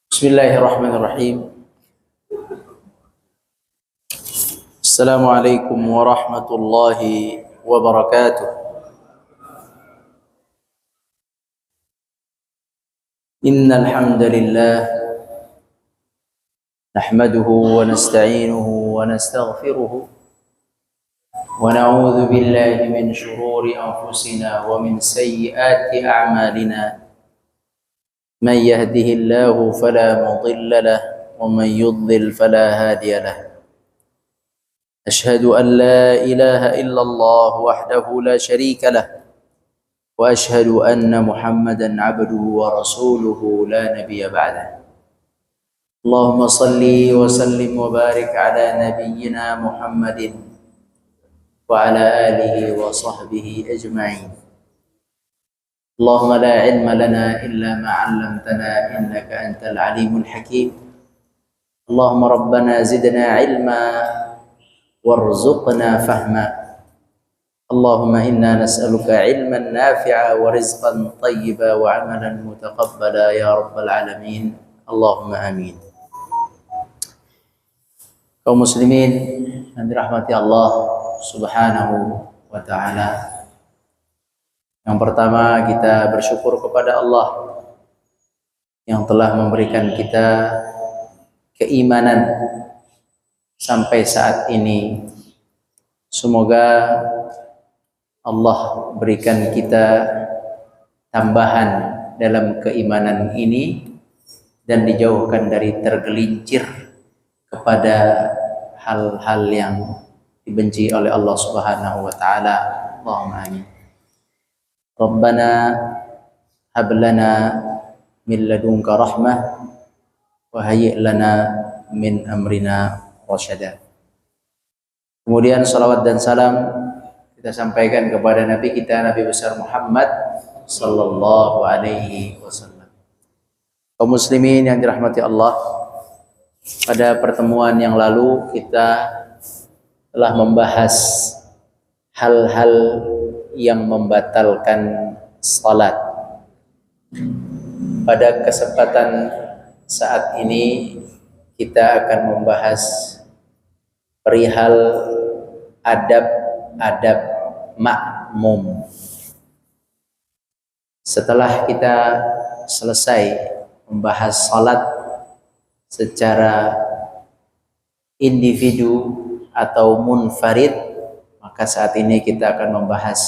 Bismillahirrahmanirrahim. Assalamualaikum warahmatullahi wabarakatuh. Innal hamdalillah nahmaduhu wa nasta'inuhu wa nastaghfiruh wa na'udzu billahi min shururi anfusina wa min sayyiati a'malina. Man yahdihillahu fala mudilla lahu wa man yudlil fala hadiya lahu. أشهد أن لا إله إلا الله وحده لا شريك له وأشهد أن محمدا عبده ورسوله لا نبي بعده. اللهم صل وسلم وبارك على نبينا محمد وعلى آله وصحبه أجمعين. اللهم لا علم لنا إلا ما علمتنا إنك أنت العليم الحكيم. اللهم ربنا زدنا علما warzuqna fahma. Allahumma inna nas'aluka ilman nafi'a wa rizqan tayyiba wa amalan mutaqabbala ya rabbal alamin. Allahumma amin. Kaum muslimin yang dirahmati Allah Subhanahu wa taala. Yang pertama, kita bersyukur kepada Allah yang telah memberikan kita keimanan sampai saat ini. Semoga Allah berikan kita tambahan dalam keimanan ini dan dijauhkan dari tergelincir kepada hal-hal yang dibenci oleh Allah Subhanahu wa taala. Allahumma amin. Rabbana hab lana min ladunka rahmah wa hayyi' lana min amrina rasyada. Kemudian salawat dan salam kita sampaikan kepada Nabi kita, Nabi besar Muhammad sallallahu alaihi wasallam. Kaum muslimin yang dirahmati Allah, pada pertemuan yang lalu kita telah membahas hal-hal yang membatalkan salat. Pada kesempatan saat ini kita akan membahas perihal adab-adab makmum. Setelah kita selesai membahas salat secara individu atau munfarid, maka saat ini kita akan membahas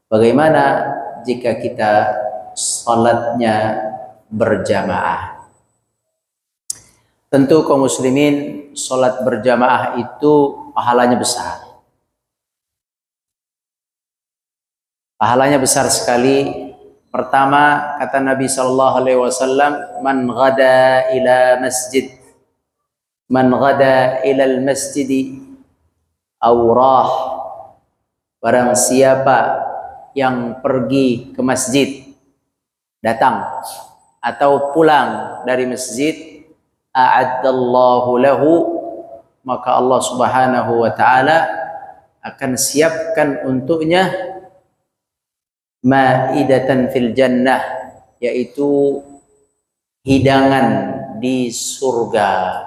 bagaimana jika kita salatnya berjamaah. Tentu kaum muslimin, salat berjamaah itu pahalanya besar. Pahalanya besar sekali. Pertama, kata Nabi SAW, man ghada ila masjid, man ghada ila al-masjidi awrah, barang siapa yang pergi ke masjid, datang atau pulang dari masjid, a'addallahu lahu, maka Allah Subhanahu wa taala akan siapkan untuknya ma'idatan fil jannah, yaitu hidangan di surga.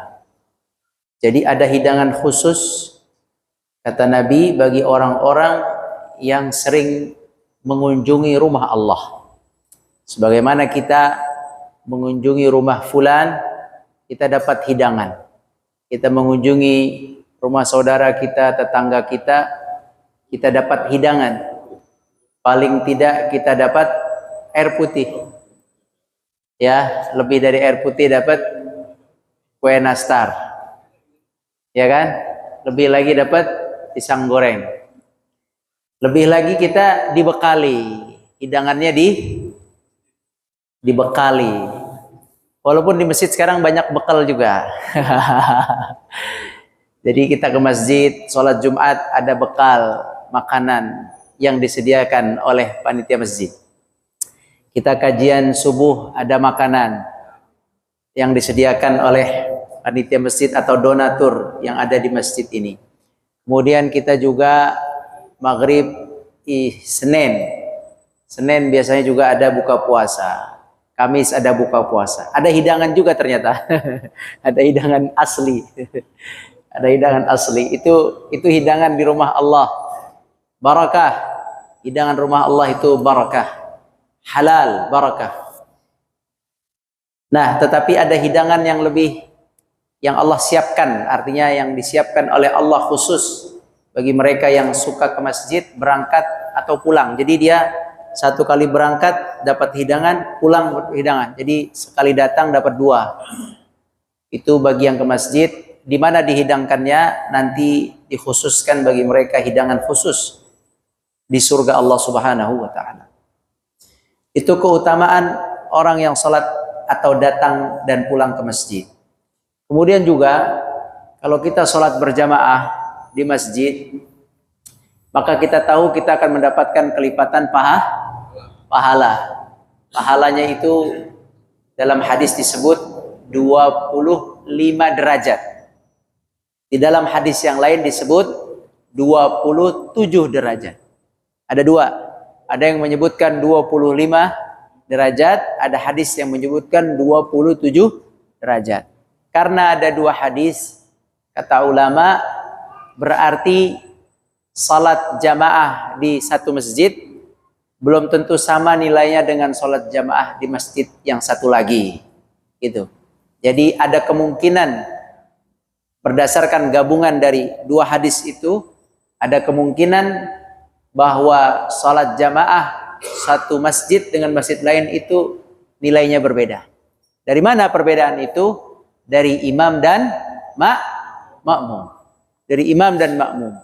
Jadi ada hidangan khusus, kata Nabi, bagi orang-orang yang sering mengunjungi rumah Allah. Sebagaimana kita mengunjungi rumah fulan, kita dapat hidangan. Kita mengunjungi rumah saudara kita, tetangga kita, kita dapat hidangan. Paling tidak kita dapat air putih. Ya, lebih dari air putih dapat kue nastar. Ya kan? Lebih lagi dapat pisang goreng. Lebih lagi kita dibekali. Hidangannya dibekali. Walaupun di masjid sekarang banyak bekal juga. Jadi kita ke masjid, sholat Jumat, ada bekal makanan yang disediakan oleh panitia masjid. Kita kajian subuh, ada makanan yang disediakan oleh panitia masjid atau donatur yang ada di masjid ini. Kemudian kita juga maghrib, Senin biasanya juga ada buka puasa. Kamis ada buka puasa. Ada hidangan juga ternyata. Ada hidangan asli. Ada hidangan asli. Itu hidangan di rumah Allah. Barakah. Hidangan rumah Allah itu barakah. Halal, barakah. Nah, tetapi ada hidangan yang Allah siapkan, artinya yang disiapkan oleh Allah khusus bagi mereka yang suka ke masjid, berangkat atau pulang. Jadi dia satu kali berangkat dapat hidangan, pulang dapat hidangan. Jadi sekali datang dapat dua. Itu bagi yang ke masjid. Di mana dihidangkannya nanti dikhususkan bagi mereka hidangan khusus di surga Allah Subhanahu wa taala. Itu keutamaan orang yang salat atau datang dan pulang ke masjid. Kemudian juga kalau kita salat berjamaah di masjid, maka kita tahu kita akan mendapatkan kelipatan pahala. Pahalanya itu dalam hadis disebut 25 derajat. Di dalam hadis yang lain disebut 27 derajat. Ada dua. Ada yang menyebutkan 25 derajat, ada hadis yang menyebutkan 27 derajat. Karena ada dua hadis, kata ulama, berarti salat jamaah di satu masjid belum tentu sama nilainya dengan salat jamaah di masjid yang satu lagi. Gitu. Jadi ada kemungkinan berdasarkan gabungan dari dua hadis itu, ada kemungkinan bahwa salat jamaah satu masjid dengan masjid lain itu nilainya berbeda. Dari mana perbedaan itu? Dari imam dan makmum. Dari imam dan makmum.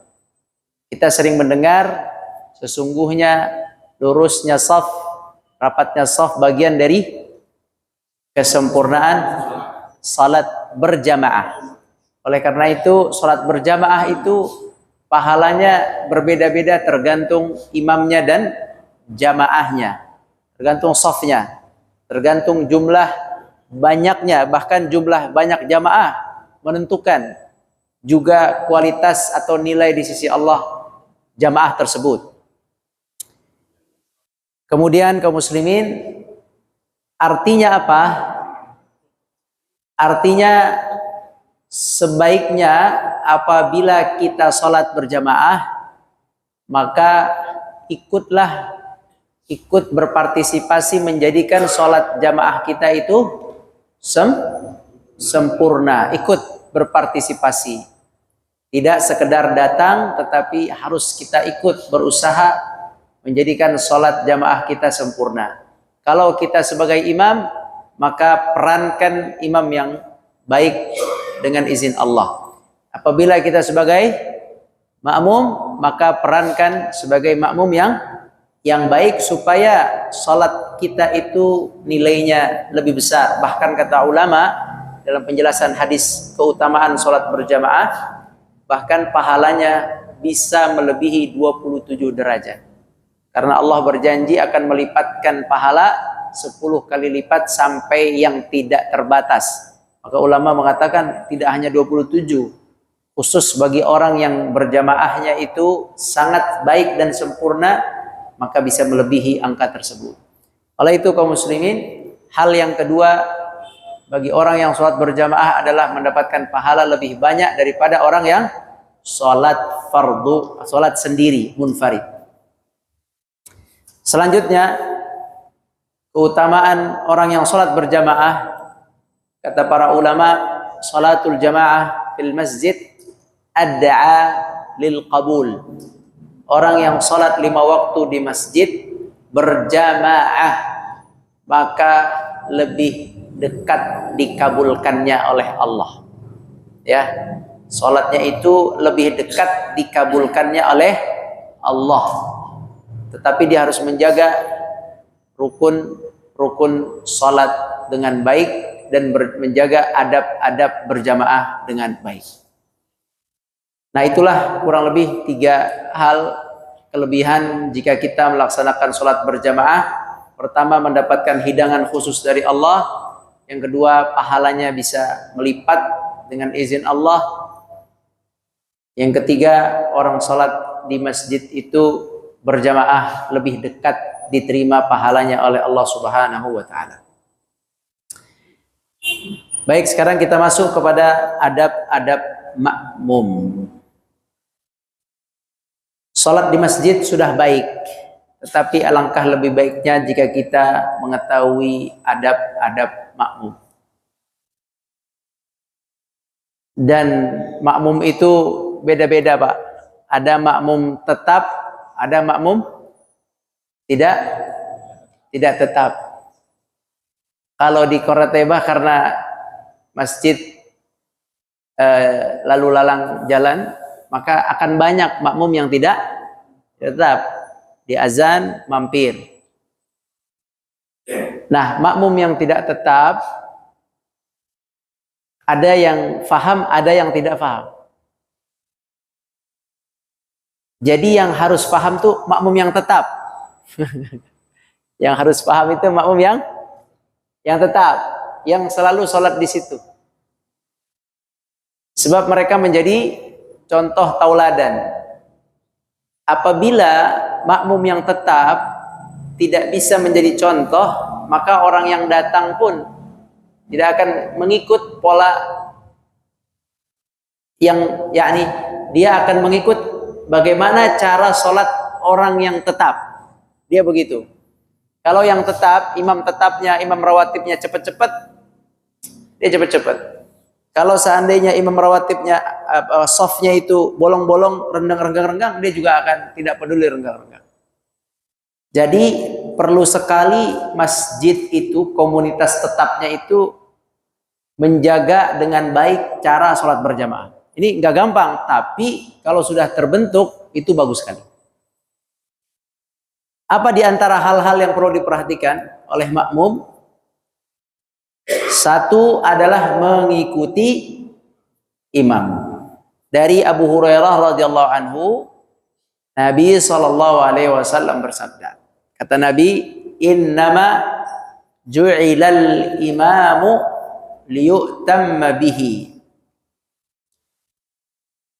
Kita sering mendengar sesungguhnya lurusnya saf, rapatnya saf bagian dari kesempurnaan salat berjamaah. Oleh karena itu, salat berjamaah itu pahalanya berbeda-beda tergantung imamnya dan jamaahnya. Tergantung safnya. Tergantung jumlah banyaknya, bahkan jumlah banyak jamaah menentukan juga kualitas atau nilai di sisi Allah jamaah tersebut. Kemudian kaum muslimin, artinya apa? Artinya sebaiknya apabila kita sholat berjamaah, maka ikut berpartisipasi menjadikan sholat jamaah kita itu sempurna. Ikut berpartisipasi, tidak sekedar datang, tetapi harus kita ikut berusaha menjadikan sholat jamaah kita sempurna. Kalau kita sebagai imam, maka perankan imam yang baik dengan izin Allah. Apabila kita sebagai makmum, maka perankan sebagai makmum yang baik supaya salat kita itu nilainya lebih besar. Bahkan kata ulama dalam penjelasan hadis keutamaan salat berjamaah, bahkan pahalanya bisa melebihi 27 derajat. Karena Allah berjanji akan melipatkan pahala 10 kali lipat sampai yang tidak terbatas. Maka ulama mengatakan tidak hanya 27, khusus bagi orang yang berjamaahnya itu sangat baik dan sempurna, maka bisa melebihi angka tersebut. Oleh itu kaum muslimin, hal yang kedua bagi orang yang sholat berjamaah adalah mendapatkan pahala lebih banyak daripada orang yang sholat fardu, sholat sendiri, munfarid. Selanjutnya, keutamaan orang yang sholat berjamaah, kata para ulama, salatul jamaah fil masjid ad'a lil qabul. Orang yang salat 5 waktu di masjid berjamaah, maka lebih dekat dikabulkannya oleh Allah. Ya, salatnya itu lebih dekat dikabulkannya oleh Allah. Tetapi dia harus menjaga rukun salat dengan baik dan menjaga adab-adab berjamaah dengan baik. Nah, itulah kurang lebih 3 hal kelebihan jika kita melaksanakan sholat berjamaah. Pertama, mendapatkan hidangan khusus dari Allah. Yang kedua, pahalanya bisa melipat dengan izin Allah. Yang ketiga, orang sholat di masjid itu berjamaah lebih dekat diterima pahalanya oleh Allah Subhanahu wa Ta'ala. Baik, sekarang kita masuk kepada adab-adab makmum. Sholat di masjid sudah baik, tetapi alangkah lebih baiknya jika kita mengetahui adab-adab makmum. Dan makmum itu beda-beda, Pak. Ada makmum tetap, ada makmum tidak tetap. Kalau di Korateba karena masjid lalu lalang jalan, maka akan banyak makmum yang tidak tetap. Di azan mampir. Nah, makmum yang tidak tetap, ada yang faham, ada yang tidak faham. Jadi yang harus paham tuh makmum yang tetap. Yang harus paham itu makmum yang tetap, yang selalu sholat di situ. Sebab mereka menjadi contoh tauladan. Apabila makmum yang tetap tidak bisa menjadi contoh, maka orang yang datang pun tidak akan mengikut pola yang yakni dia akan mengikut bagaimana cara sholat orang yang tetap. Dia begitu. Kalau yang tetap, imam tetapnya, imam rawatibnya cepat-cepat, dia cepat-cepat. Kalau seandainya imam rawatibnya softnya itu bolong-bolong, renggang-renggang, dia juga akan tidak peduli renggang-renggang. Jadi perlu sekali masjid itu, komunitas tetapnya itu menjaga dengan baik cara sholat berjamaah. Ini nggak gampang, tapi kalau sudah terbentuk itu bagus sekali. Apa di antara hal-hal yang perlu diperhatikan oleh makmum? Satu adalah mengikuti imam. Dari Abu Hurairah radhiyallahu anhu, Nabi SAW bersabda. Kata Nabi, "Innama ju'ilal imamu liyu'tamma bihi."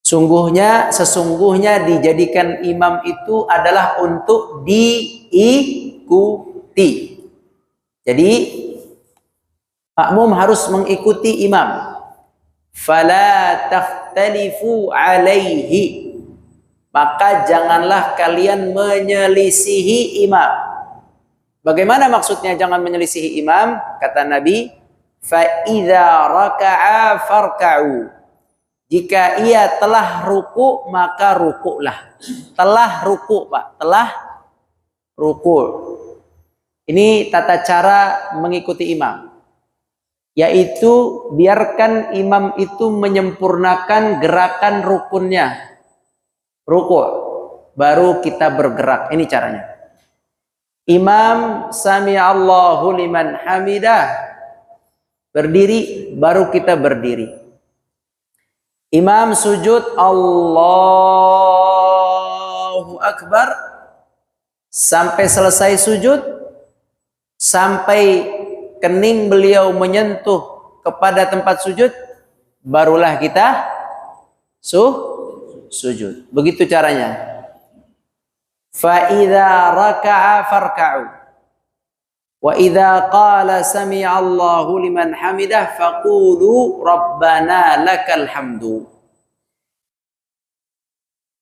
Sesungguhnya dijadikan imam itu adalah untuk diikuti. Jadi makmum harus mengikuti imam. Fala takhtalifu alaihi. Maka janganlah kalian menyelisihi imam. Bagaimana maksudnya jangan menyelisihi imam? Kata Nabi, fa idza raka'a farka'u. Jika ia telah ruku, maka rukuklah. Telah ruku, Pak. Telah ruku. Ini tata cara mengikuti imam. Yaitu biarkan imam itu menyempurnakan gerakan rukunnya. Ruku. Baru kita bergerak. Ini caranya. Imam sami'allahu liman hamidah. Berdiri, baru kita berdiri. Imam sujud, Allahu Akbar, sampai selesai sujud, sampai kening beliau menyentuh kepada tempat sujud, barulah kita sujud. Begitu caranya. Fa idza raka'a farka'u. Wa idza qala sami'allahu liman hamidah faqulu rabbana lakal hamdu.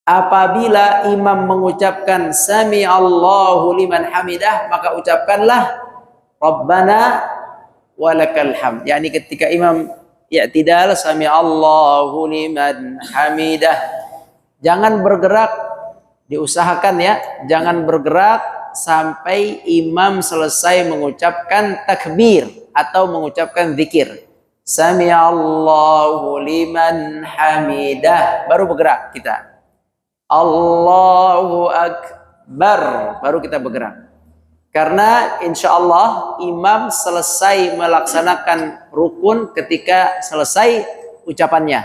Apabila imam mengucapkan sami'allahu liman hamidah, maka ucapkanlah rabbana walakal hamd. Yani ketika imam i'tidal sami'allahu liman hamidah, jangan bergerak, diusahakan ya, jangan bergerak sampai imam selesai mengucapkan takbir atau mengucapkan zikir. Sami'allahu liman hamidah, baru bergerak kita. Allahu Akbar, baru kita bergerak. Karena insya Allah imam selesai melaksanakan rukun ketika selesai ucapannya.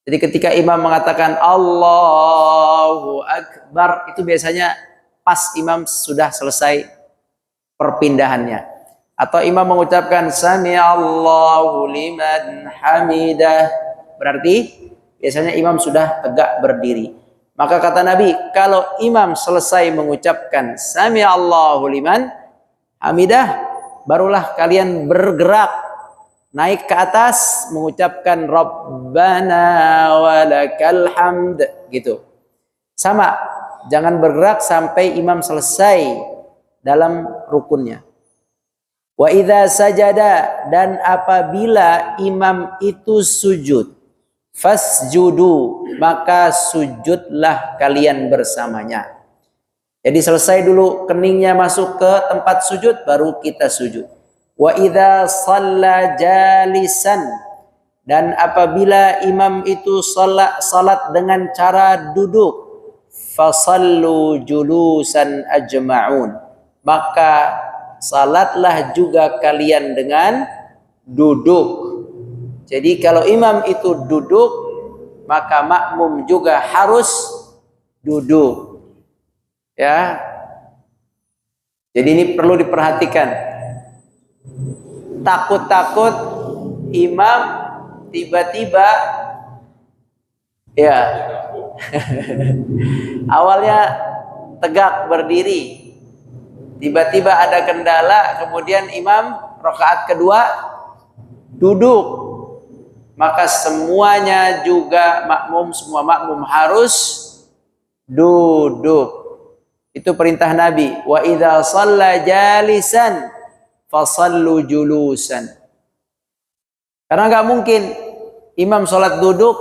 Jadi ketika imam mengatakan Allahu Akbar, itu biasanya pas imam sudah selesai perpindahannya. Atau imam mengucapkan Sami'allahu liman hamidah, berarti biasanya imam sudah tegak berdiri. Maka kata Nabi, kalau imam selesai mengucapkan Sami'allahu liman hamidah, barulah kalian bergerak naik ke atas mengucapkan Rabbana walakal hamd, gitu. Sama, jangan bergerak sampai imam selesai dalam rukunnya. Wa idza sajada, dan apabila imam itu sujud, fasjudu, maka sujudlah kalian bersamanya. Jadi selesai dulu keningnya masuk ke tempat sujud, baru kita sujud. Wa idza shalla jalisan, dan apabila imam itu salat dengan cara duduk, fasallu julusan ajma'un, maka salatlah juga kalian dengan duduk. Jadi kalau imam itu duduk, maka makmum juga harus duduk. Ya. Jadi ini perlu diperhatikan. Takut-takut imam tiba-tiba ya awalnya tegak berdiri, tiba-tiba ada kendala, kemudian imam rakaat kedua duduk, maka semuanya juga makmum, semua makmum harus duduk. Itu perintah Nabi. Wa idza shalla jalisan fasallu julusan. Karena nggak mungkin imam sholat duduk,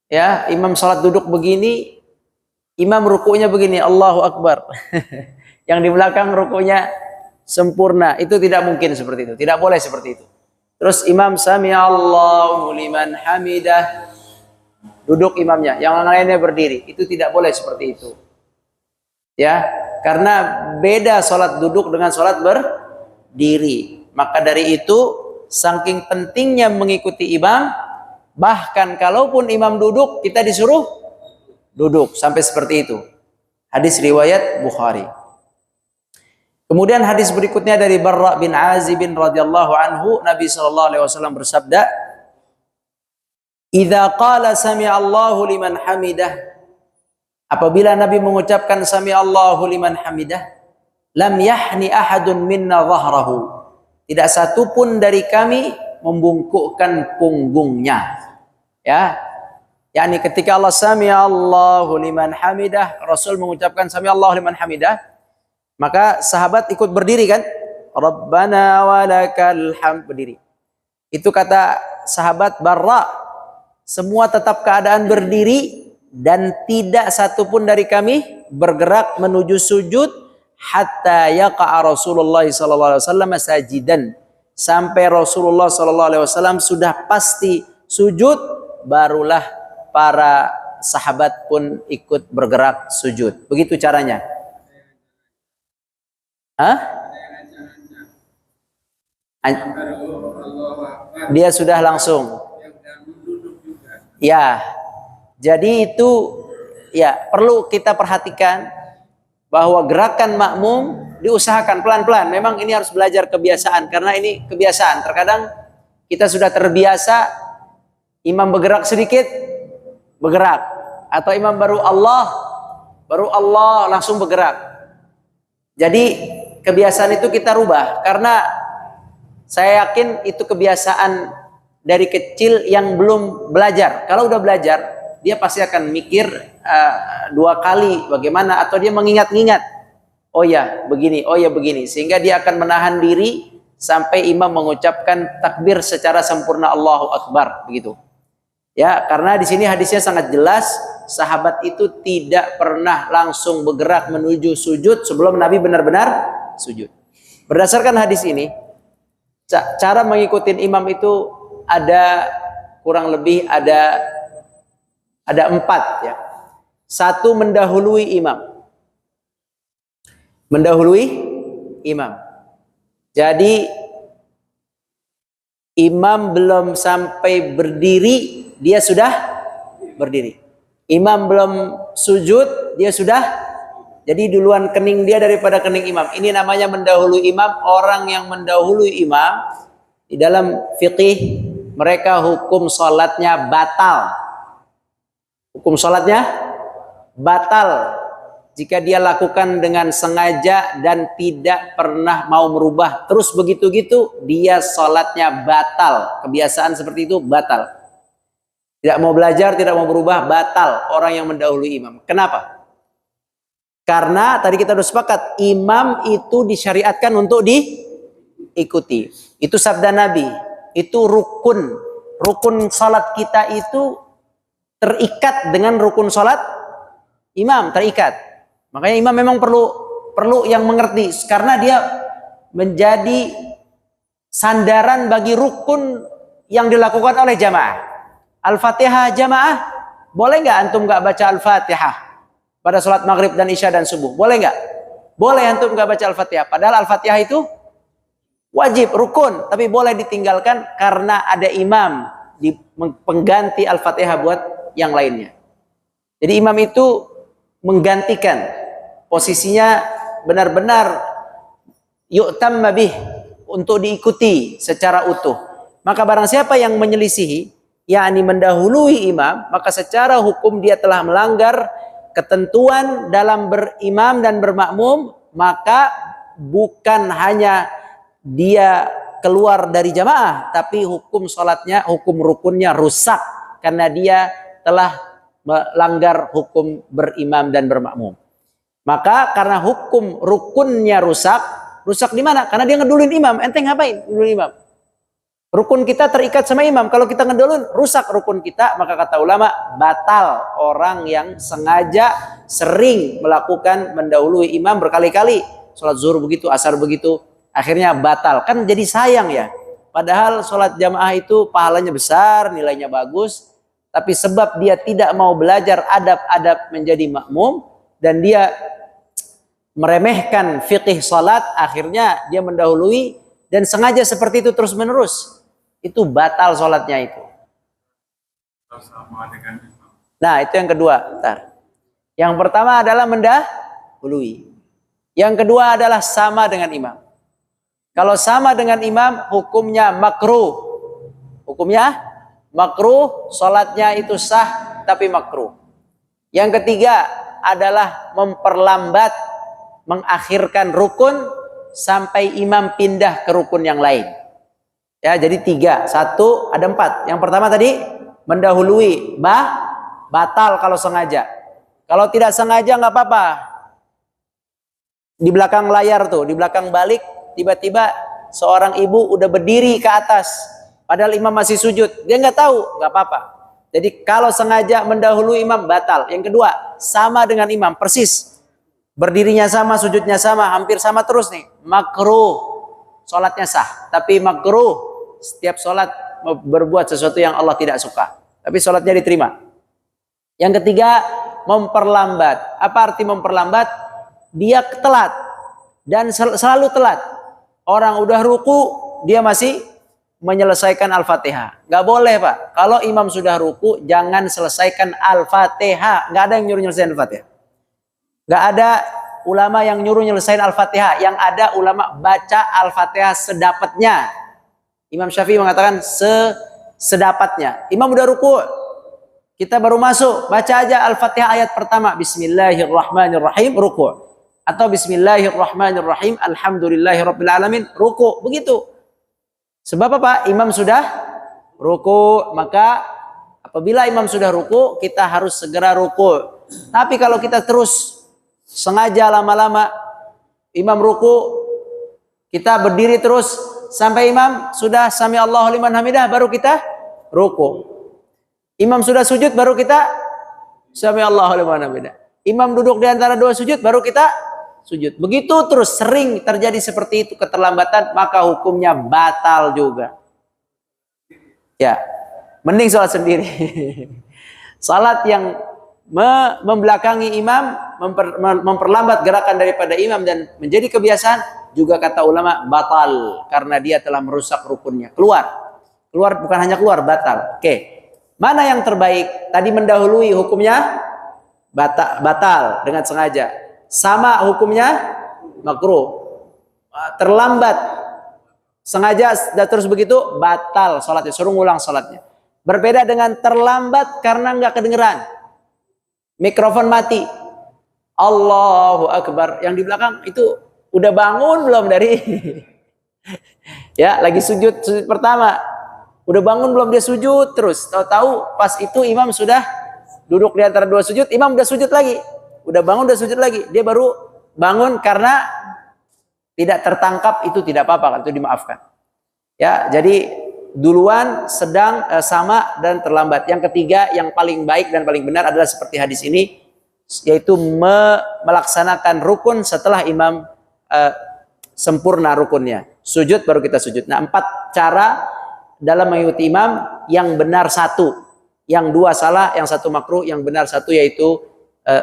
ya, imam sholat duduk begini, imam rukunya begini, Allahu Akbar. Yang di belakang rukunya sempurna, itu tidak mungkin seperti itu, tidak boleh seperti itu. Terus imam Sami'allahu liman hamidah, duduk imamnya, yang lainnya berdiri, itu tidak boleh seperti itu. Ya, karena beda sholat duduk dengan sholat berdiri. Maka dari itu, saking pentingnya mengikuti imam, bahkan kalaupun imam duduk, kita disuruh duduk, sampai seperti itu. Hadis riwayat Bukhari. Kemudian hadis berikutnya dari Barra bin Azib radhiyallahu anhu, Nabi SAW bersabda, "Idza qala sami'allahu liman hamidah," apabila Nabi mengucapkan Sami'allahu liman hamidah, lam yahni ahadun minna dhahrahu, tidak satu pun dari kami membungkukkan punggungnya. Ya, yakni ketika Allah Sami'allahu liman hamidah, Rasul mengucapkan Sami'allahu liman hamidah, maka sahabat ikut berdiri kan? Rabbana walakal hamd, berdiri. Itu kata sahabat Barra, semua tetap keadaan berdiri dan tidak satupun dari kami bergerak menuju sujud hatta yaqa'a Rasulullah SAW sajidan, sampai Rasulullah SAW sudah pasti sujud, barulah para sahabat pun ikut bergerak sujud. Begitu caranya. Dia sudah langsung. Ya. Jadi itu ya perlu kita perhatikan bahwa gerakan makmum diusahakan pelan-pelan. Memang ini harus belajar kebiasaan, karena ini kebiasaan. Terkadang kita sudah terbiasa imam bergerak sedikit, bergerak, atau imam baru Allah langsung bergerak. Jadi kebiasaan itu kita rubah, karena saya yakin itu kebiasaan dari kecil yang belum belajar. Kalau udah belajar, dia pasti akan mikir dua kali bagaimana, atau dia mengingat-ingat, oh ya begini, oh ya begini, sehingga dia akan menahan diri sampai imam mengucapkan takbir secara sempurna Allahu Akbar, begitu. Ya, karena di sini hadisnya sangat jelas, sahabat itu tidak pernah langsung bergerak menuju sujud sebelum Nabi benar-benar sujud. Berdasarkan hadis ini, cara mengikuti imam itu ada kurang lebih ada 4 ya. 1, mendahului imam. Mendahului imam. Jadi imam belum sampai berdiri, dia sudah berdiri. Imam belum sujud, dia sudah, jadi duluan kening dia daripada kening imam. Ini namanya mendahului imam. Orang yang mendahului imam di dalam fikih mereka hukum sholatnya batal. Hukum sholatnya batal jika dia lakukan dengan sengaja dan tidak pernah mau merubah. Terus begitu-gitu dia sholatnya batal. Kebiasaan seperti itu batal. Tidak mau belajar, tidak mau berubah, batal orang yang mendahului imam. Kenapa? Karena tadi kita sudah sepakat, imam itu disyariatkan untuk diikuti. Itu sabda Nabi. Itu rukun. Rukun salat kita itu terikat dengan rukun salat imam, terikat. Makanya imam memang perlu yang mengerti. Karena dia menjadi sandaran bagi rukun yang dilakukan oleh jamaah. Al-Fatihah jamaah, boleh nggak antum nggak baca Al-Fatihah pada sholat maghrib dan isya dan subuh? Boleh nggak? Boleh antum nggak baca Al-Fatihah. Padahal Al-Fatihah itu wajib, rukun, tapi boleh ditinggalkan karena ada imam di pengganti Al-Fatihah buat yang lainnya. Jadi imam itu menggantikan, posisinya benar-benar yu'tamma bih, untuk diikuti secara utuh. Maka barang siapa yang menyelisihi, yakni mendahului imam, maka secara hukum dia telah melanggar ketentuan dalam berimam dan bermakmum. Maka bukan hanya dia keluar dari jamaah, tapi hukum sholatnya, hukum rukunnya rusak karena dia telah melanggar hukum berimam dan bermakmum. Maka karena hukum rukunnya rusak di mana? Karena dia ngeduluin imam. Ente ngapain ngeduluin imam? Rukun kita terikat sama imam. Kalau kita ngedulun, rusak rukun kita. Maka kata ulama, batal orang yang sengaja sering melakukan mendahului imam berkali-kali. Sholat zuhur begitu, asar begitu, akhirnya batal. Kan jadi sayang ya. Padahal sholat jamaah itu pahalanya besar, nilainya bagus. Tapi sebab dia tidak mau belajar adab-adab menjadi makmum, dan dia meremehkan fikih sholat, akhirnya dia mendahului dan sengaja seperti itu terus menerus. Itu batal sholatnya itu. Nah itu yang kedua. Bentar. Yang pertama adalah mendahului. Yang kedua adalah sama dengan imam. Kalau sama dengan imam, hukumnya makruh. Hukumnya makruh, sholatnya itu sah tapi makruh. Yang ketiga adalah memperlambat, mengakhirkan rukun sampai imam pindah ke rukun yang lain. Ya, jadi 3, 1, ada 4. Yang pertama tadi mendahului, batal kalau sengaja. Kalau tidak sengaja nggak apa-apa. Di belakang layar tuh, di belakang balik, tiba-tiba seorang ibu udah berdiri ke atas, padahal imam masih sujud. Dia nggak tahu, nggak apa-apa. Jadi kalau sengaja mendahului imam batal. Yang kedua, sama dengan imam, persis. Berdirinya sama, sujudnya sama, hampir sama terus nih. Makruh. Sholatnya sah, tapi makruh setiap sholat berbuat sesuatu yang Allah tidak suka. Tapi sholatnya diterima. Yang ketiga, memperlambat. Apa arti memperlambat? Dia telat dan selalu telat. Orang udah ruku, dia masih menyelesaikan Al-Fatihah. Gak boleh Pak. Kalau imam sudah ruku, jangan selesaikan Al-Fatihah. Gak ada yang nyuruh nyelesain Al-Fatihah. Gak ada ulama yang nyuruh nyelesain Al-Fatihah. Yang ada ulama baca Al-Fatihah sedapatnya. Imam Syafi'i mengatakan sedapatnya. Imam udah ruku, kita baru masuk, baca aja Al-Fatihah ayat pertama, Bismillahirrahmanirrahim, ruku. Atau Bismillahirrahmanirrahim, Alhamdulillahirrabbilalamin, ruku. Begitu. Sebab apa? Imam sudah ruku. Maka apabila imam sudah ruku, kita harus segera ruku. Tapi kalau kita terus sengaja lama-lama imam ruku, kita berdiri terus sampai imam sudah sami Allahu liman hamidah, baru kita ruku. Imam sudah sujud, baru kita sami Allahu liman hamidah. Imam duduk di antara dua sujud, baru kita sujud. Begitu terus, sering terjadi seperti itu keterlambatan, maka hukumnya batal juga. Ya, mending sholat sendiri. Salat yang membelakangi imam, memperlambat gerakan daripada imam dan menjadi kebiasaan, juga kata ulama batal karena dia telah merusak rukunnya. Keluar bukan hanya keluar, batal. Oke. Mana yang terbaik? Tadi mendahului hukumnya batal dengan sengaja. Sama hukumnya makruh. Terlambat sengaja terus begitu batal sholatnya, suruh ngulang sholatnya. Berbeda dengan terlambat karena nggak kedengeran, mikrofon mati, Allahu Akbar, yang di belakang itu udah bangun belum dari ya lagi sujud pertama, udah bangun belum dia sujud terus, tahu-tahu pas itu imam sudah duduk di antara dua sujud, imam udah sujud lagi, udah bangun udah sujud lagi, dia baru bangun karena tidak tertangkap, itu tidak apa-apa, itu dimaafkan. Ya, jadi duluan, sedang, sama, dan terlambat. Yang ketiga, yang paling baik dan paling benar adalah seperti hadis ini, yaitu melaksanakan rukun setelah imam sempurna rukunnya. Sujud baru kita sujud. Nah, 4 cara dalam mengikuti imam. Yang benar 1, yang 2 salah, yang 1 makruh, yang benar 1 yaitu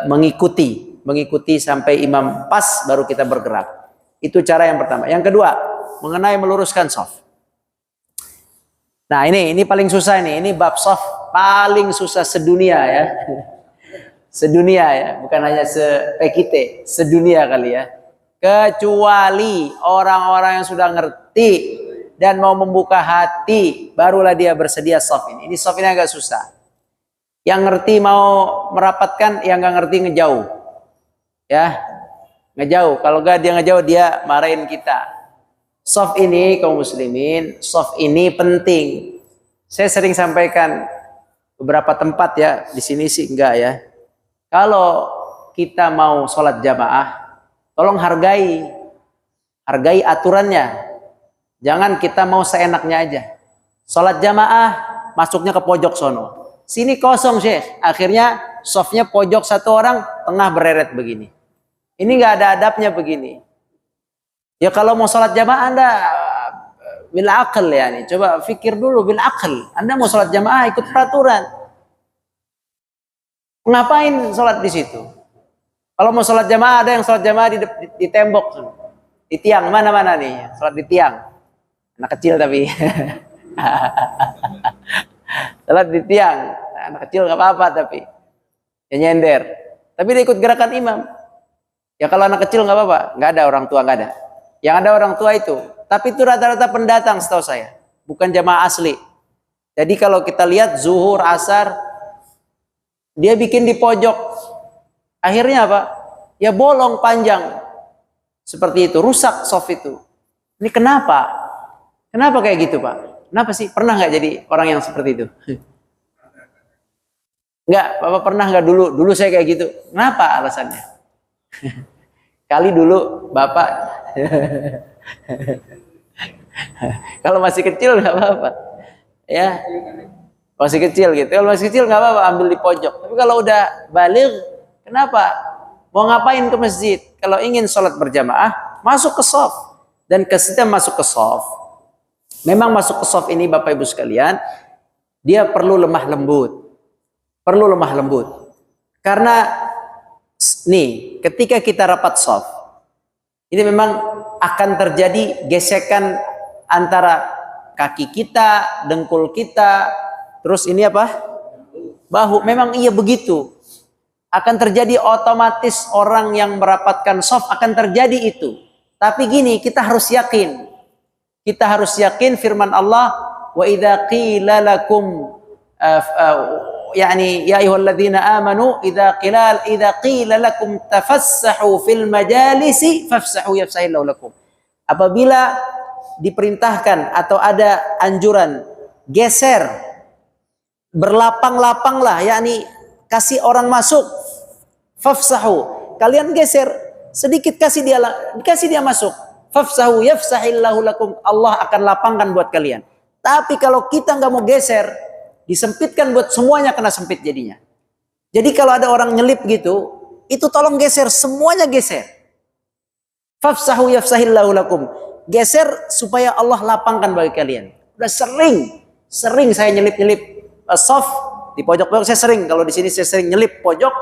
mengikuti sampai imam pas baru kita bergerak. Itu cara yang pertama. Yang kedua, mengenai meluruskan shaf. Nah, ini paling susah ini bab shaf paling susah sedunia ya. Sedunia ya, bukan hanya se-PKT, sedunia kali ya. Kecuali orang-orang yang sudah ngerti dan mau membuka hati, barulah dia bersedia shaf ini. Ini shaf ini agak susah. Yang ngerti mau merapatkan, yang nggak ngerti ngejauh. Ya, ngejauh. Kalau nggak dia ngejauh, dia marahin kita. Shaf ini kaum muslimin, shaf ini penting. Saya sering sampaikan beberapa tempat ya, di sini sih enggak ya. Kalau kita mau sholat jamaah, tolong hargai aturannya. Jangan kita mau seenaknya aja. Sholat jamaah masuknya ke pojok sono. Sini kosong Syekh. Akhirnya shafnya pojok 1 orang, tengah bereret begini. Ini nggak ada adabnya begini. Ya kalau mau sholat jamaah Anda bil akal ya nih. Coba pikir dulu bil akal. Anda mau sholat jamaah ikut peraturan. Ngapain sholat di situ? Kalau mau sholat jamaah, ada yang sholat jamaah di tembok, di tiang, mana-mana nih, sholat di tiang. Anak kecil tapi. Sholat di tiang, anak kecil nggak apa-apa tapi. Ya nyender. Tapi dia ikut gerakan imam. Ya kalau anak kecil nggak apa-apa, nggak ada orang tua, nggak ada. Yang ada orang tua itu. Tapi itu rata-rata pendatang setahu saya, bukan jamaah asli. Jadi kalau kita lihat zuhur, asar, dia bikin di pojok. Akhirnya apa? Ya bolong panjang. Seperti itu, rusak shaf itu. Ini kenapa? Kenapa kayak gitu Pak? Kenapa sih? Pernah nggak jadi orang yang seperti itu? Enggak, Bapak pernah nggak dulu? Dulu saya kayak gitu. Kenapa alasannya? Kali dulu Bapak kalau masih kecil nggak apa-apa. Ya. Masih kecil gitu. Kalau masih kecil nggak apa-apa, ambil di pojok. Tapi kalau udah baligh, kenapa? Mau ngapain ke masjid? Kalau ingin sholat berjamaah, masuk ke shaf. Dan ketika masuk ke shaf, memang masuk ke shaf ini Bapak Ibu sekalian, dia perlu lemah lembut. Perlu lemah lembut. Karena nih, ketika kita rapat shaf, ini memang akan terjadi gesekan antara kaki kita, dengkul kita, terus ini apa? Bahu. Memang iya begitu. Akan terjadi otomatis orang yang merapatkan shaf akan terjadi itu. Tapi gini, kita harus yakin. Kita harus yakin firman Allah, wa idza qila lakum yani ya ayyuhalladzina amanu idza qila lakum tafassahu fil majalisi fafsahu yafsahillahu lakum. Apabila diperintahkan atau ada anjuran geser, berlapang-lapanglah, yakni kasih orang masuk, fafsahu, kalian geser sedikit, kasih dia masuk, fafsahu yafsahillahu lakum, Allah akan lapangkan buat kalian. Tapi kalau kita nggak mau geser, disempitkan buat semuanya, kena sempit jadinya. Jadi kalau ada orang nyelip gitu, itu tolong geser, semuanya geser. Fafsahu yafsahillahu lakum, geser supaya Allah lapangkan bagi kalian. Udah sering saya nyelip shaf di pojok-pojok. Saya sering, kalau di sini saya sering nyelip pojok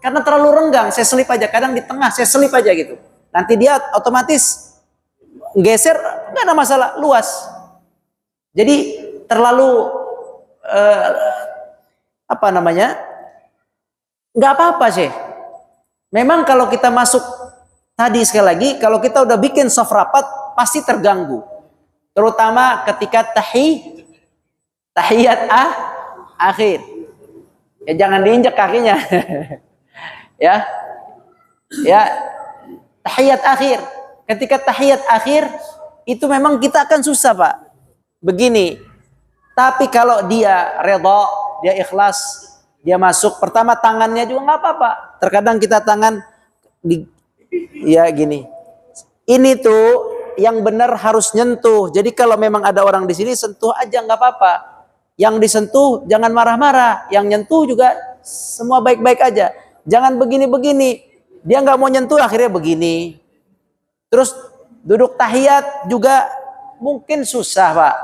karena terlalu renggang, saya selip aja. Kadang di tengah saya selip aja gitu. Nanti dia otomatis geser, nggak ada masalah, luas. Jadi terlalu apa namanya, nggak apa-apa sih. Memang kalau kita masuk tadi sekali lagi, kalau kita udah bikin saf rapat pasti terganggu, terutama ketika tahiyat akhir. Ya jangan diinjak kakinya. ya tahiyat akhir. Ketika tahiyat akhir itu memang kita akan susah, Pak. Begini. Tapi kalau dia redha, dia ikhlas, dia masuk, pertama tangannya juga nggak apa-apa. Terkadang kita tangan gini. Ini tuh yang benar harus nyentuh. Jadi kalau memang ada orang di sini, sentuh aja nggak apa-apa. Yang disentuh jangan marah-marah, yang nyentuh juga semua baik-baik aja. Jangan begini-begini. Dia nggak mau nyentuh akhirnya begini. Terus duduk tahiyat juga mungkin susah, Pak.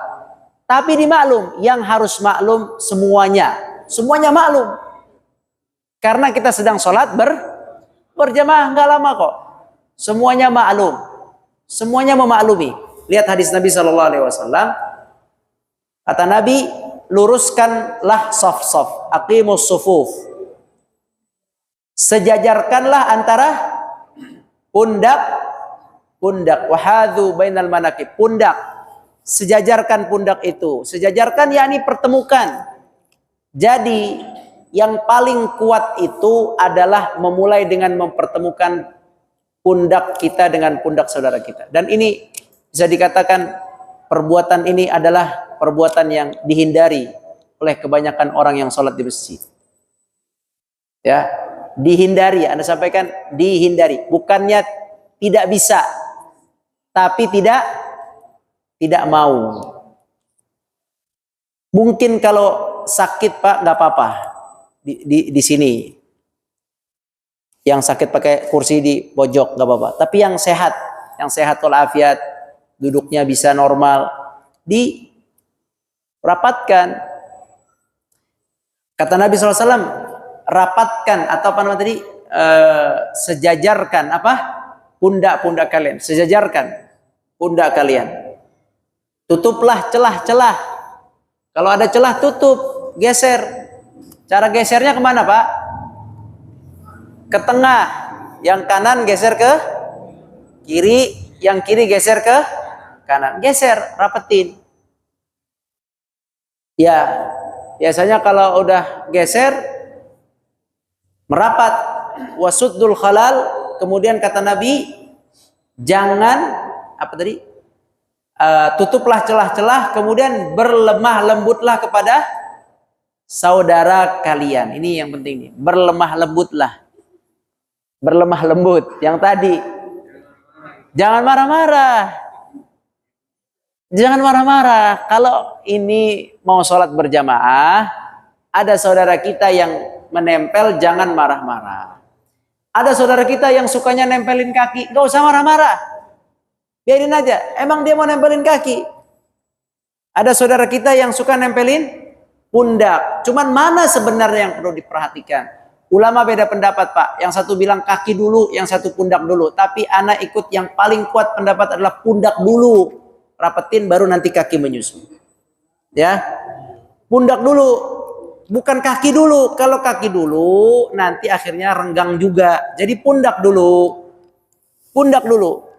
Tapi dimaklum, yang harus maklum semuanya. Semuanya maklum. Karena kita sedang sholat berjamaah, nggak lama kok. Semuanya maklum. Semuanya memaklumi. Lihat hadis Nabi SAW. Kata Nabi, luruskanlah saf-saf, aqimus sufuf. Sejajarkanlah antara pundak, wahadhu bainal manakib, pundak. Sejajarkan pundak itu. Sejajarkan yakni pertemukan. Jadi yang paling kuat itu adalah memulai dengan mempertemukan pundak kita dengan pundak saudara kita. Dan ini bisa dikatakan perbuatan ini adalah perbuatan yang dihindari oleh kebanyakan orang yang sholat di masjid. Ya, dihindari. Anda sampaikan dihindari. Bukannya tidak bisa, tapi tidak mau. Mungkin kalau sakit, Pak, nggak apa-apa di sini. Yang sakit pakai kursi di pojok nggak apa-apa. Tapi yang sehat walafiat, duduknya bisa normal, dirapatkan. Kata Nabi SAW, rapatkan atau apa namanya tadi, sejajarkan pundak-pundak kalian, sejajarkan pundak kalian. Tutuplah celah-celah. Kalau ada celah tutup, geser. Cara gesernya kemana, Pak? Ke tengah. Yang kanan geser ke kiri, yang kiri geser ke kanan. Geser, rapetin. Ya, biasanya kalau udah geser, merapat. Wasuddul khalal. Kemudian kata Nabi, jangan tutuplah celah-celah, kemudian berlemah lembutlah kepada saudara kalian. Ini yang penting nih, berlemah lembutlah. Berlemah lembut. Yang tadi, jangan marah-marah. Jangan marah-marah. Kalau ini mau sholat berjamaah, ada saudara kita yang menempel, jangan marah-marah. Ada saudara kita yang sukanya nempelin kaki, gak usah marah-marah. Biarin aja, emang dia mau nempelin kaki. Ada saudara kita yang suka nempelin pundak. Cuman mana sebenarnya yang perlu diperhatikan? Ulama beda pendapat, Pak. Yang satu bilang kaki dulu, yang satu pundak dulu. Tapi anak ikut yang paling kuat pendapat adalah pundak dulu. Rapetin baru nanti kaki menyusul. Ya, pundak dulu, bukan kaki dulu. Kalau kaki dulu, nanti akhirnya renggang juga. Jadi pundak dulu. Pundak dulu.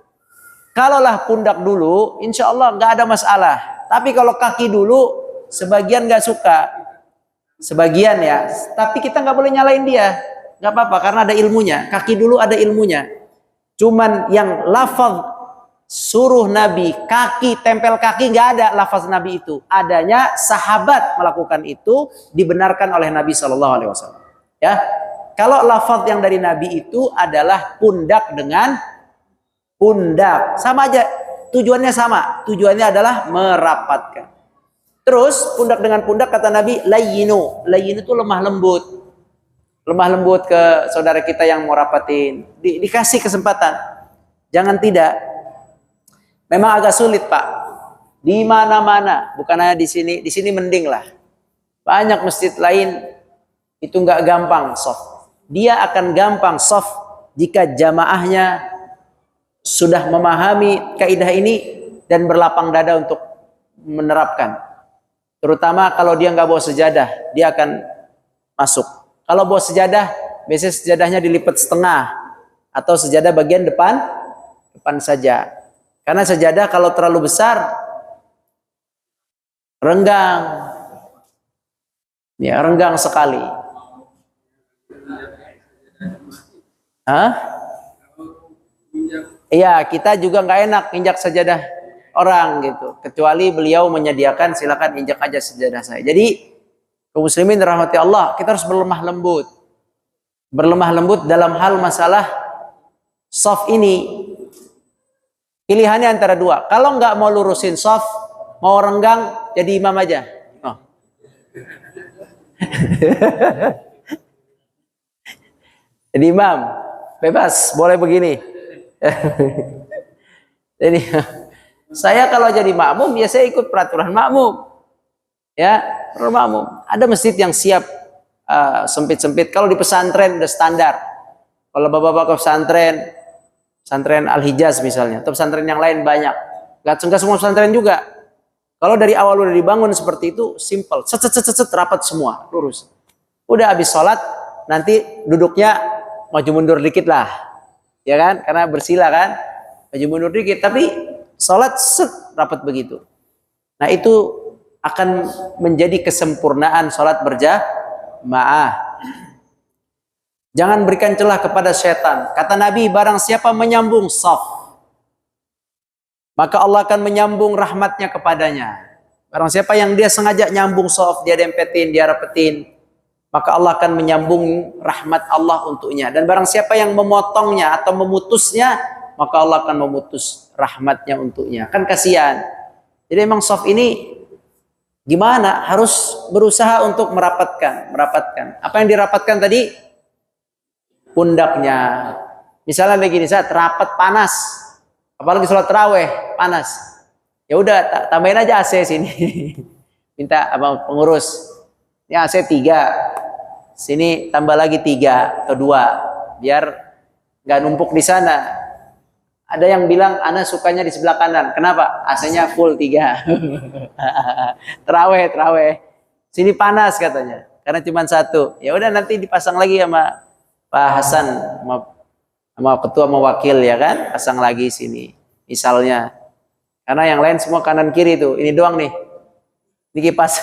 Kalaulah pundak dulu, insya Allah nggak ada masalah. Tapi kalau kaki dulu, sebagian nggak suka, sebagian ya. Tapi kita nggak boleh nyalain dia, nggak apa-apa karena ada ilmunya. Kaki dulu ada ilmunya. Cuman yang lafaz suruh Nabi kaki tempel kaki nggak ada lafaz Nabi itu. Adanya sahabat melakukan itu dibenarkan oleh Nabi SAW. Ya, kalau lafaz yang dari Nabi itu adalah pundak dengan pundak, sama aja tujuannya sama. Tujuannya adalah merapatkan. Terus pundak dengan pundak kata Nabi layyinu. Layyin itu lemah lembut. Lemah lembut ke saudara kita yang mau rapatin. Dikasih kesempatan. Jangan tidak. Memang agak sulit, Pak. Di mana-mana, bukan hanya di sini. Di sini mending lah. Banyak masjid lain itu nggak gampang soft. Dia akan gampang soft jika jamaahnya sudah memahami kaidah ini dan berlapang dada untuk menerapkan. Terutama kalau dia nggak bawa sejadah, dia akan masuk. Kalau bawa sejadah, biasanya sejadahnya dilipat setengah atau sejadah bagian depan saja. Karena sejadah kalau terlalu besar renggang. Ya, renggang sekali. Hah? Iya, kita juga nggak enak injak sejadah orang gitu. Kecuali beliau menyediakan, silakan injak aja sejadah saya. Jadi kaum muslimin rahmati Allah, kita harus berlemah lembut. Berlemah lembut dalam hal masalah shaf ini. Pilihannya antara dua. Kalau nggak mau lurusin shaf, mau renggang, jadi imam aja. Oh. Jadi imam, bebas, boleh begini. Jadi saya kalau jadi makmum, ya saya ikut peraturan makmum. Ya, makmum. Ada masjid yang siap sempit-sempit. Kalau di pesantren udah standar. Kalau bapak-bapak pesantren Al-Hijaz misalnya, atau pesantren yang lain banyak. Gak semua pesantren juga. Kalau dari awal udah dibangun seperti itu, simple. Set, rapat semua, lurus. Udah habis sholat, nanti duduknya maju mundur dikit lah. Ya kan? Karena bersila kan. Maju mundur dikit. Tapi sholat set, rapat begitu. Nah itu akan menjadi kesempurnaan sholat berjamaah. Jangan berikan celah kepada setan. Kata Nabi, barang siapa menyambung shaf, maka Allah akan menyambung rahmatnya kepadanya. Barang siapa yang dia sengaja nyambung shaf, dia dempetin, dia rapetin, maka Allah akan menyambung rahmat Allah untuknya. Dan barang siapa yang memotongnya atau memutusnya, maka Allah akan memutus rahmatnya untuknya. Kan kasihan. Jadi memang shaf ini gimana? Harus berusaha untuk merapatkan. Apa yang dirapatkan tadi? Pundaknya. Misalnya begini, saat rapat panas, apalagi sholat tarawih panas, ya udah tambahin aja AC sini. Minta apa pengurus, ini AC 3, sini tambah lagi 3 atau 2, biar nggak numpuk di sana. Ada yang bilang, ana sukanya di sebelah kanan. Kenapa? AC-nya full 3. Terawih. Sini panas katanya. Karena cuma 1. Ya udah nanti dipasang lagi sama Pak Hasan, sama ketua sama wakil ya kan. Pasang lagi sini. Misalnya. Karena yang lain semua kanan kiri tuh. Ini doang nih. Ini kipas.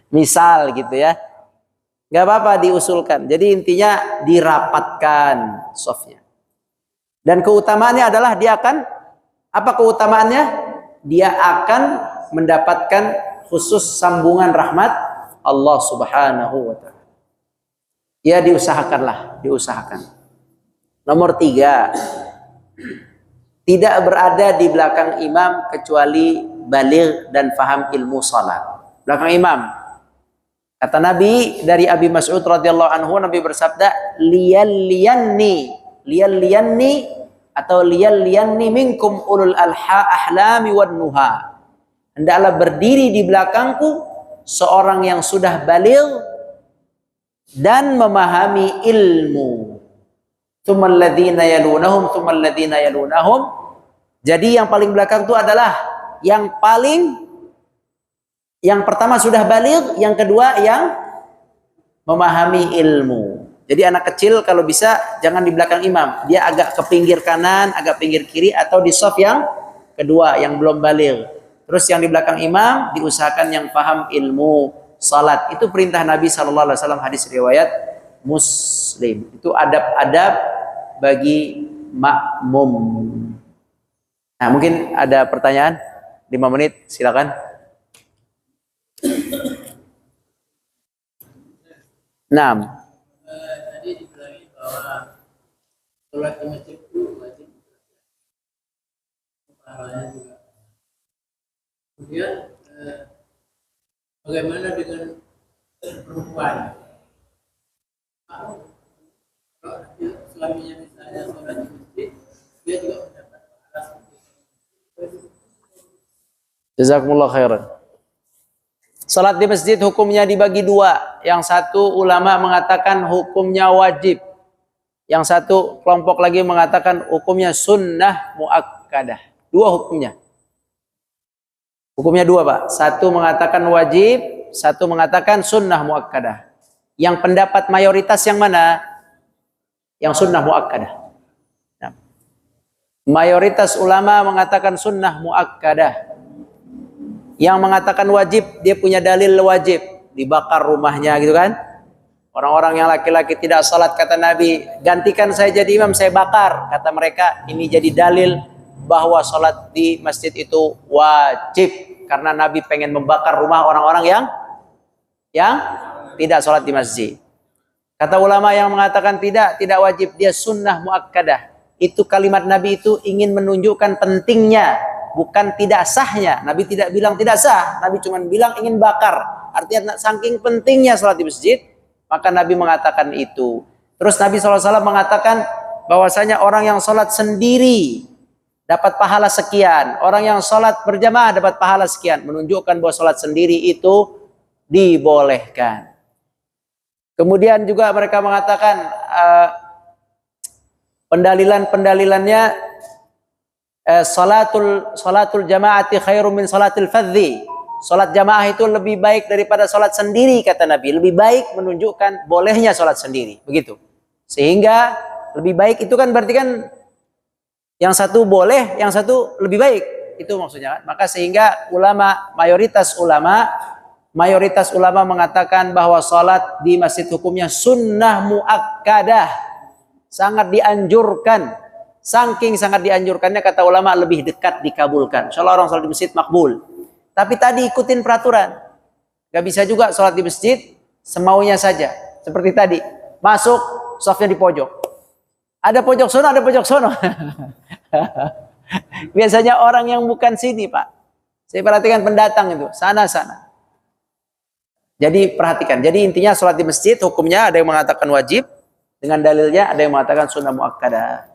Misal gitu ya. Gak apa-apa diusulkan. Jadi intinya dirapatkan softnya. Dan keutamaannya adalah dia akan, apa keutamaannya? Dia akan mendapatkan khusus sambungan rahmat Allah Subhanahu wa ta'ala. Ya diusahakan. Nomor 3. Tidak berada di belakang imam kecuali baligh dan faham ilmu salat. Belakang imam. Kata Nabi dari Abi Mas'ud radhiyallahu anhu, Nabi bersabda, liyalliyanni atau liyalliyanni minkum ulul ahlami wan nuha. Hendaklah berdiri di belakangku seorang yang sudah baligh dan memahami ilmu. Tsummal ladzina yalunahum. Jadi yang paling belakang itu adalah yang pertama sudah baligh, yang kedua yang memahami ilmu. Jadi anak kecil kalau bisa jangan di belakang imam, dia agak ke pinggir kanan, agak pinggir kiri, atau di shaf yang kedua yang belum baligh. Terus yang di belakang imam diusahakan yang paham ilmu salat. Itu perintah Nabi SAW, hadis riwayat Muslim. Itu adab-adab bagi makmum. Nah, mungkin ada pertanyaan 5 menit, silakan. Tadi dibilangin bahwa sholat di masjid itu wajib pahalanya juga. Kemudian bagaimana dengan perempuan? Kalau suaminya misalnya sholat di masjid, dia juga mendapat pahala seperti itu. Jazakumullah khairan. Salat di masjid hukumnya dibagi 2. Yang satu ulama mengatakan hukumnya wajib. Yang satu kelompok lagi mengatakan hukumnya sunnah muakkadah. 2 hukumnya. Hukumnya 2, Pak. Satu mengatakan wajib, satu mengatakan sunnah muakkadah. Yang pendapat mayoritas yang mana? Yang sunnah muakkadah. Nah, mayoritas ulama mengatakan sunnah muakkadah. Yang mengatakan wajib, dia punya dalil wajib, dibakar rumahnya gitu kan. Orang-orang yang laki-laki tidak salat, kata Nabi, gantikan saya jadi imam, saya bakar. Kata mereka, ini jadi dalil bahwa salat di masjid itu wajib. Karena Nabi pengen membakar rumah orang-orang yang tidak salat di masjid. Kata ulama yang mengatakan tidak wajib, dia sunnah muakkadah. Itu kalimat Nabi itu ingin menunjukkan pentingnya, bukan tidak sahnya. Nabi tidak bilang tidak sah, Nabi cuma bilang ingin bakar. Artinya saking pentingnya salat di masjid, maka Nabi mengatakan itu. Terus Nabi SAW mengatakan bahwasanya orang yang salat sendiri dapat pahala sekian, orang yang salat berjamaah dapat pahala sekian, menunjukkan bahwa salat sendiri itu dibolehkan. Kemudian juga mereka mengatakan pendalilannya salatul jamaati khairum min salatil fadhi. Salat jamaah itu lebih baik daripada salat sendiri, kata Nabi. Lebih baik menunjukkan bolehnya salat sendiri, begitu. Sehingga lebih baik itu kan berarti kan yang satu boleh, yang satu lebih baik. Itu maksudnya kan. Maka sehingga mayoritas ulama mengatakan bahwa salat di masjid hukumnya sunnah muakkadah. Sangat dianjurkan. Saking sangat dianjurkannya, kata ulama, lebih dekat dikabulkan. Insyaallah orang salat di masjid makbul. Tapi tadi ikutin peraturan. Gak bisa juga salat di masjid semaunya saja. Seperti tadi. Masuk, safnya di pojok. Ada pojok sono, ada pojok sono. Biasanya orang yang bukan sini, Pak. Saya perhatikan pendatang itu. Sana-sana. Jadi perhatikan. Jadi intinya sholat di masjid hukumnya ada yang mengatakan wajib dengan dalilnya, ada yang mengatakan sunnah muakkadah.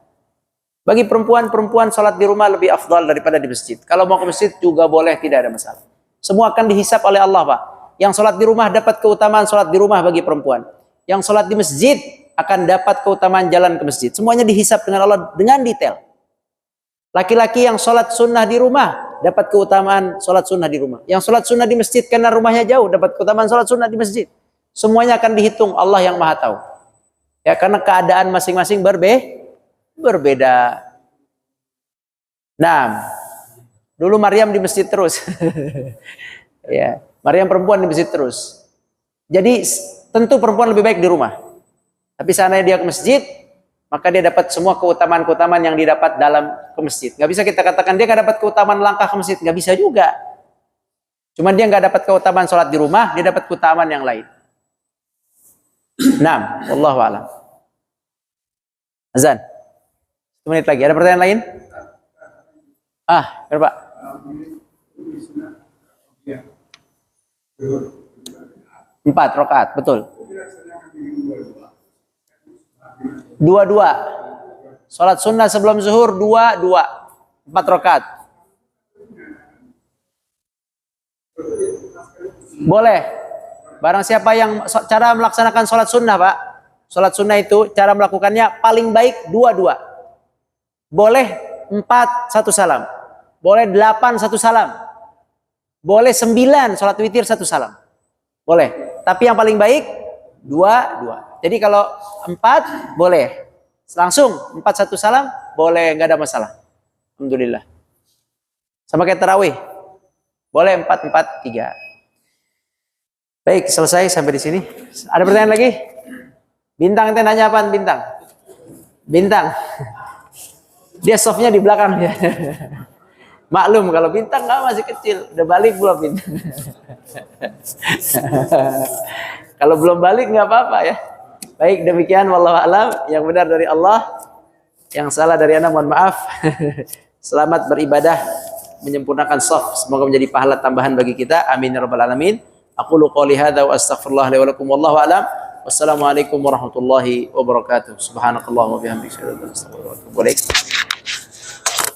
Bagi perempuan sholat di rumah lebih afdal daripada di masjid. Kalau mau ke masjid juga boleh, tidak ada masalah. Semua akan dihisap oleh Allah, Pak. Yang sholat di rumah dapat keutamaan sholat di rumah bagi perempuan. Yang sholat di masjid akan dapat keutamaan jalan ke masjid. Semuanya dihisap dengan Allah dengan detail. Laki-laki yang sholat sunnah di rumah dapat keutamaan sholat sunnah di rumah. Yang sholat sunnah di masjid karena rumahnya jauh dapat keutamaan sholat sunnah di masjid. Semuanya akan dihitung, Allah yang Maha tahu. Ya, karena keadaan masing-masing berbeda. Nah, dulu Maryam di masjid terus. Ya, Maryam perempuan di masjid terus. Jadi tentu perempuan lebih baik di rumah. Tapi seandainya dia ke masjid, maka dia dapat semua keutamaan-keutamaan yang didapat dalam ke masjid. Nggak bisa kita katakan dia nggak dapat keutamaan langkah ke masjid. Nggak bisa juga. Cuman dia nggak dapat keutamaan sholat di rumah, dia dapat keutamaan yang lain. Naam, wallahu a'lam. Azan. 1 menit lagi. Ada pertanyaan lain? Berapa? 4 rakaat, betul. 2-2. Salat sunnah sebelum zuhur 2-2. 4 rakaat. Boleh. Barang siapa yang cara melaksanakan salat sunnah, Pak. Salat sunnah itu cara melakukannya paling baik 2-2. Boleh 4 1 salam. Boleh 8 1 salam. Boleh 9 salat witir 1 salam. Boleh. Tapi yang paling baik 2-2. Jadi kalau 4 boleh. Langsung 4 1 salam boleh, nggak ada masalah. Alhamdulillah. Sama kayak tarawih. Boleh 4-4-3. Baik, selesai sampai di sini. Ada pertanyaan lagi? Bintang ente nanya apaan, Bintang? Bintang. Dia softnya di belakang ya. Maklum kalau Bintang nggak masih kecil, udah balik belum Bintang? Kalau belum balik nggak apa-apa ya. Baik, demikian wallahu a'lam. Yang benar dari Allah, yang salah dari ana mohon maaf. Selamat beribadah, menyempurnakan shaf. Semoga menjadi pahala tambahan bagi kita. Amin ya rabbal alamin. Aqulu qouli hadza wa astaghfirullah li wa lakum wallahu a'lam. Wassalamualaikum warahmatullahi wabarakatuh. Subhanakallahumma wa bihamdika asyhadu an la ilaha illa anta astaghfiruka wa atubu ilaik.